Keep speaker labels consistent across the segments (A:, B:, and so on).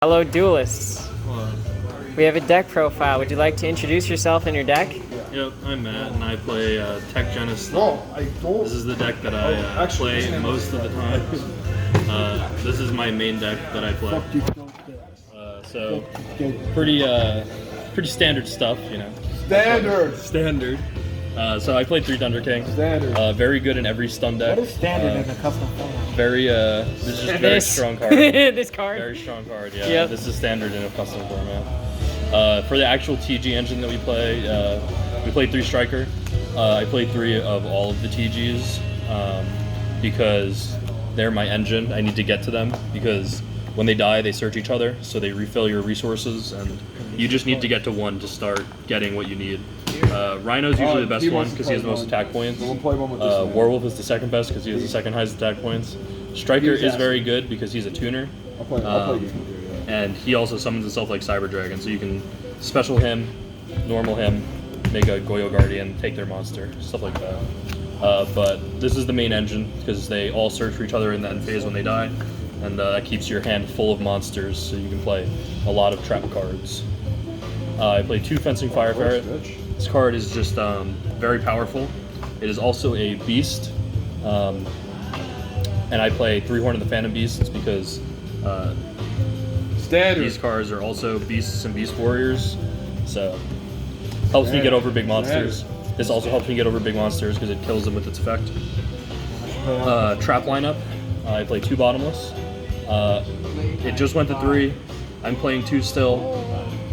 A: Hello, duelists. We have a deck profile. Would you like to introduce yourself and your deck?
B: Yep, I'm Matt, and I play Tech Genesis. This is the deck that I play most of the time. This is my main deck that I play. So pretty standard stuff, you know. Standard. So I played 3 Thunder King.
C: Standard.
B: Very good in every stun deck.
C: What is standard in the custom format?
B: This is just a very strong card.
A: This card?
B: Very strong card, yeah.
A: Yep.
B: This is standard in a custom format. For the actual TG engine that we play 3 Striker. I play 3 of all of the TGs because they're my engine. I need to get to them because when they die, they search each other, so they refill your resources, and you just need to get to 1 to start getting what you need. Rhino's usually the best one because he has the most attack points. Werewolf is the second best because he has the second highest attack points. Striker is very good because he's a tuner. And he also summons himself like Cyber Dragon, so you can special him, normal him, make a Goyo Guardian, take their monster, stuff like that. But this is the main engine because they all search for each other in the end phase when they die, and that keeps your hand full of monsters, so you can play a lot of trap cards. I play 2 Fencing Fire Ferret. This card is just very powerful. It is also a beast, and I play 3 Horn of the Phantom Beasts because these cards are also beasts and beast warriors, so helps me get over big monsters. This also helps me get over big monsters because it kills them with its effect. Trap lineup, I play 2 Bottomless. It just went to 3. I'm playing 2 still.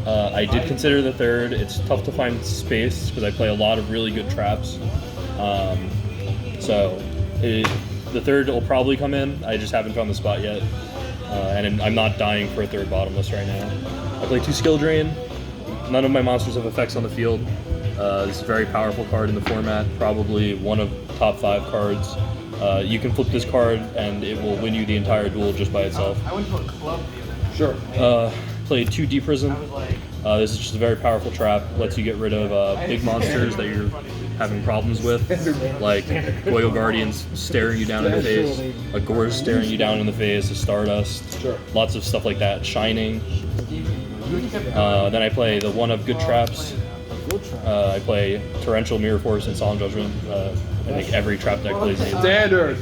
B: I did consider the 3rd. It's tough to find space because I play a lot of really good traps. The 3rd will probably come in. I just haven't found the spot yet. And I'm not dying for a 3rd Bottomless right now. I play 2 Skill Drain. None of my monsters have effects on the field. This is a very powerful card in the format. Probably one of the top 5 cards. You can flip this card and it will win you the entire duel just by itself.
C: I went to a club the other day.
B: Sure. Played 2 Deep Prison. This is just a very powerful trap. Lets you get rid of big monsters that you're having problems with, like Goyo Guardians staring you down in the face, a Gorz staring you down in the face, a Stardust, lots of stuff like that. Shining. Then I play the 1 of good traps. I play Torrential, Mirror Force, and Solemn Judgment. I think every trap deck plays these.
C: Standard.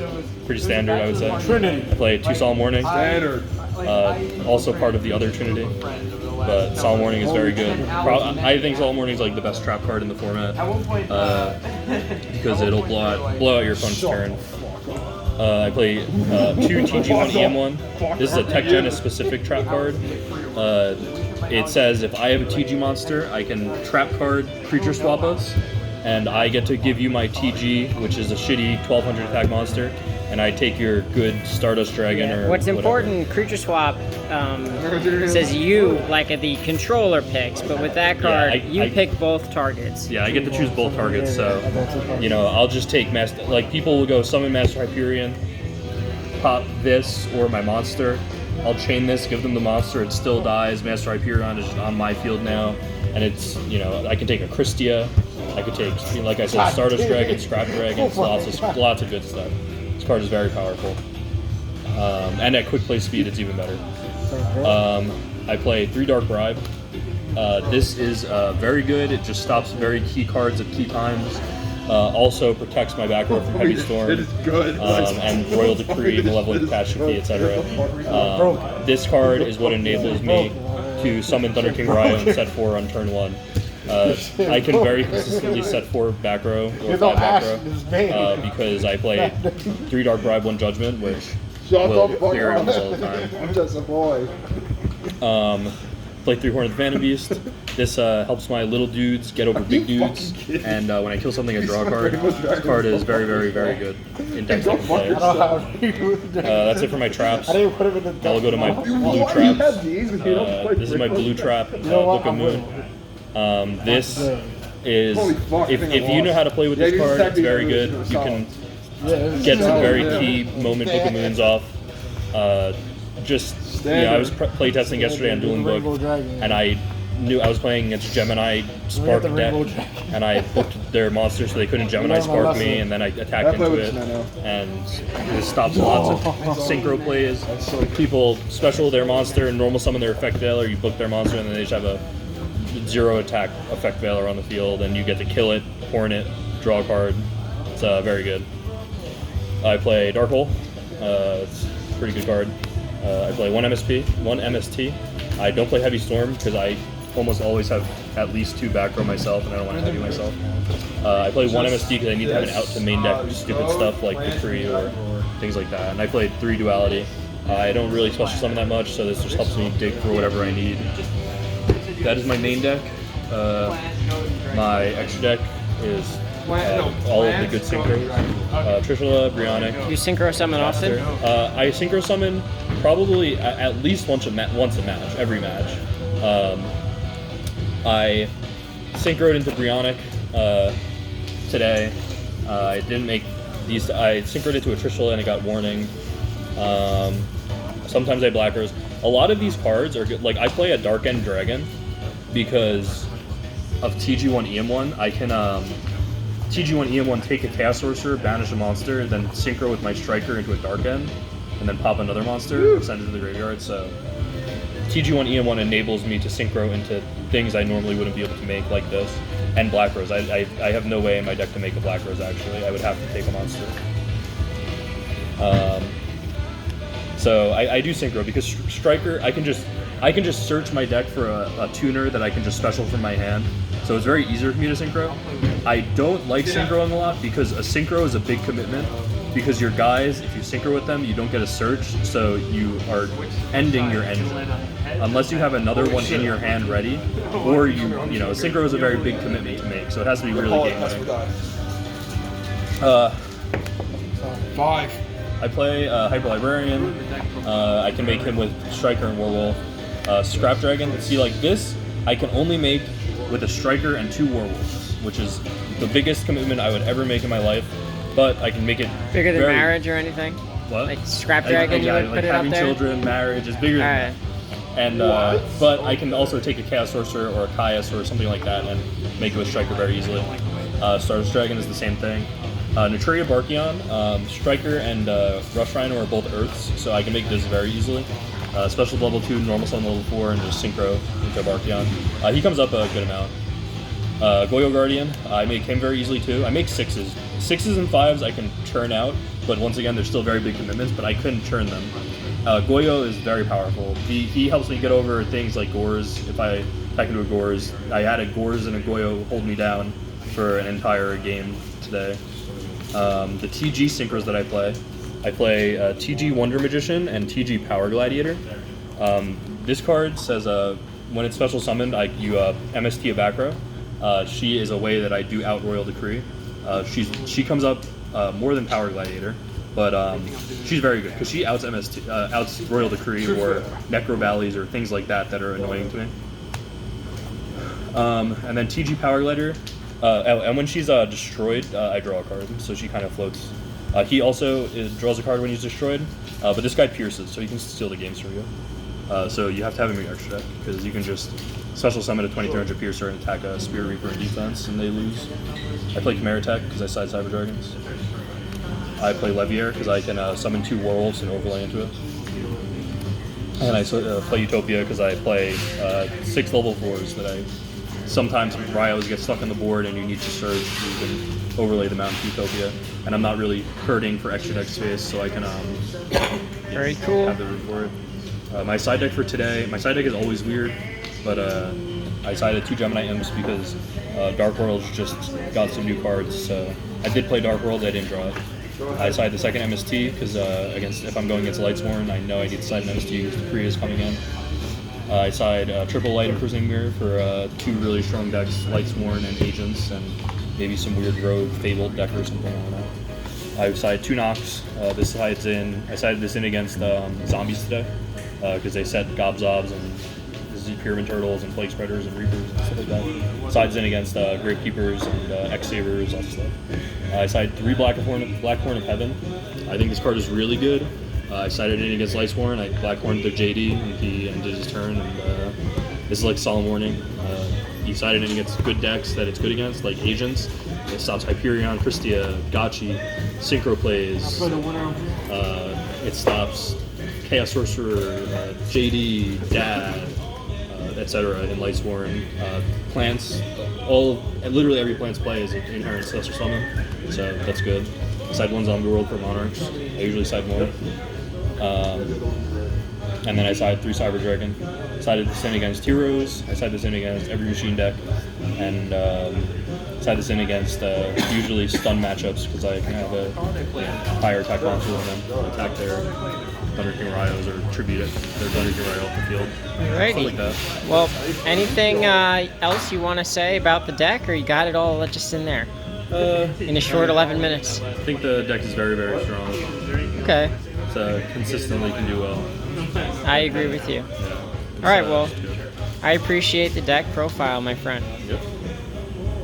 B: Pretty standard, I would say.
C: Trinity.
B: I play 2 Solemn Warning.
C: Standard.
B: Also part of the other Trinity, but Solemn Warning is very good. I think Solemn Warning is like the best trap card in the format because it'll blow out your opponent's turn. I play 2 TG1 EM1. This is a Tech Genesis specific trap card. It says if I have a TG monster, I can trap card creature swap us, and I get to give you my TG, which is a shitty 1200 attack monster, and I take your good Stardust Dragon or
A: What's
B: whatever.
A: important, creature swap says you, like the controller picks, but with that card, you pick both targets.
B: Yeah, I get to choose both targets, so, you know, I'll just take like people will go summon Master Hyperion, pop this or my monster. I'll chain this, give them the monster, it still dies. Master Hyperion is just on my field now, and it's, you know, I can take a Christia, I could take, like I said, Stardust Dragon, Scrap Dragons, lots of good stuff. This card is very powerful. And at quick play speed, it's even better. I play 3 Dark Bribe. This is very good. It just stops very key cards at key times. Also protects my back row from Heavy Storm.
C: It is good.
B: And Royal Decree, Malevolent Catastrophe, etc. This card is what enables me to summon Thunder King Ryo and set 4 on turn 1. I can very consistently set 4 back row or 5 back row because I play 3 Dark Bribe, 1 Judgment, which will clear it almost all the time.
C: I'm just a boy.
B: Play 3 Horn of the Phantom Beast. This helps my little dudes get over big dudes, and when I kill something, I draw a card. This card is very, very, very good in deck second player. That's it for my traps. Now I'll go to my blue traps. This is my blue trap, Book of Moon. This is, if you know how to play with this card, it's very good. You can get some very key moment Book of Moons off. I was playtesting yesterday on Dueling Book, and I I was playing against Gemini Spark
C: the
B: deck,
C: Rainbow Jack.
B: and I booked their monster so they couldn't Gemini Spark me, and then I attacked into it, and this stops lots of synchro plays. People special their monster and normal summon their effect veiler, you book their monster, and then they just have a 0 attack effect veiler on the field, and you get to kill it, horn it, draw a card. It's very good. I play Dark Hole. It's a pretty good card. I play 1 MST. I don't play Heavy Storm because I almost always have at least 2 back row myself, and I don't want to heavy myself. I play 1 MST because I need to have an out to main deck with stupid stuff like Decree or things like that. And I played 3 Duality. I don't really special summon that much, so this just helps me dig for whatever I need. That is my main deck. My extra deck is all of the good synchros. Trishula, Brionic.
A: You synchro summon often?
B: I synchro summon probably at least once a match, every match. I synchroed into Brionic today. I didn't make these. I synchroed into a Trishula and it got warning. Sometimes I black rose. A lot of these cards are good. Like I play a Dark End Dragon because of TG1 EM1. I can TG1 EM1 take a Chaos Sorcerer, banish a monster, and then synchro with my Striker into a Dark End, and then pop another monster, send it to the graveyard. So TG1 EM1 enables me to synchro into things I normally wouldn't be able to make, like this, and Black Rose. I have no way in my deck to make a Black Rose, actually. I would have to take a monster. So I do synchro because Striker, I can just search my deck for a tuner that I can just special from my hand. So it's very easier for me to synchro. I don't like synchroing a lot because a synchro is a big commitment. Because your guys, if you synchro with them, you don't get a search, so you are ending your engine. Unless you have another one in your hand ready, or you know, synchro is a very big commitment to make, so it has to be really game winning.
C: 5.
B: I play Hyper Librarian. I can make him with Striker and Werewolf. Scrap Dragon. See, like this, I can only make with a Striker and 2 Werewolves, which is the biggest commitment I would ever make in my life. But I can make it
A: bigger than marriage or anything.
B: What?
A: Like Scrap Dragon, you would put it up there.
B: Having children, marriage is bigger than that. And but I can also take a Chaos Sorcerer or a Caius or something like that and make it with Striker very easily. Stardust Dragon is the same thing. Neutria Barkion, Striker and Rush Rhino are both Earths, so I can make this very easily. Special level 2, normal summon level 4, and just synchro into Barkion. He comes up a good amount. Goyo Guardian, I make him very easily too. I make 6s. 6s and 5s I can churn out, but once again, they're still very big commitments, but I couldn't churn them. Goyo is very powerful. He helps me get over things like Gores. If I attack into a Gores, I had a Gores and a Goyo hold me down for an entire game today. The TG synchros that I play TG Wonder Magician and TG Power Gladiator. This card says when it's special summoned, you MST a back row. She is a way that I do out Royal Decree. She comes up more than Power Gladiator, but she's very good because she outs Royal Decree or Necro Valleys or things like that are annoying to me. And then TG Power Gladiator, and when she's destroyed, I draw a card, so she kind of floats. He also draws a card when he's destroyed, but this guy pierces, so he can steal the games from you. So you have to have him in your extra deck because you can just special summon a 2300 Piercer and attack a Spirit Reaper in defense, and they lose. I play Chimera Tech because I side Cyber Dragons. I play Leviair because I can summon 2 Werewolves and overlay into it. And I play Utopia because I play 6 level 4s that I sometimes Rhios get stuck on the board and you need to search, so you can overlay them out into Utopia. And I'm not really hurting for extra deck space, so I can
A: very cool.
B: Have the room for it. My side deck for today, my side deck is always weird, but I sided 2 Gemini Imps because Dark World's just got some new cards, so I did play Dark World, I didn't draw it. I sided the second MST because if I'm going against Lightsworn, I know I need to side an MST because the Korea is coming in. I side Triple Light and Prismatic Mirror for 2 really strong decks, Lightsworn and Agents, and maybe some weird Rogue Fabled deck or something, I don't know. I sided 2 Nox. I sided this in against Zombies today because they set Gobzobs and Pyramid Turtles and Plague Spreaders and Reapers and stuff like that. Sides in against Gravekeepers and X-Savers, all that stuff. I sided 3 Blackhorn of Heaven. I think this card is really good. I sided in against Lightsworn. I Blackhorned the JD and he ended his turn, and This is like Solemn Warning. You side it against good decks that it's good against, like Agents. It stops Hyperion, Christia, Gotchi, Synchro Plays. It stops Chaos Sorcerer, JD, Dad, etc. in Lightsworn. Plants, literally every plant's play is an inherent Celestial Summon, so that's good. Side one Zombie World for Monarchs. I usually side one. And then I side 3 Cyber Dragon. Sided this in against Heroes. I side this in against every Machine deck. And side this in against usually stun matchups because I can have a higher attack launcher than them. Attack their Thunder King Ryos or tribute it, their Thunder King Ryo off the field.
A: Alrighty.
B: Stuff like that.
A: Well, anything else you want to say about the deck, or you got it all just in there? In a short 11 minutes.
B: I think the deck is very, very strong.
A: Okay.
B: It's consistently can do well.
A: I agree with you.
B: Yeah.
A: All right, well, I appreciate the deck profile, my friend.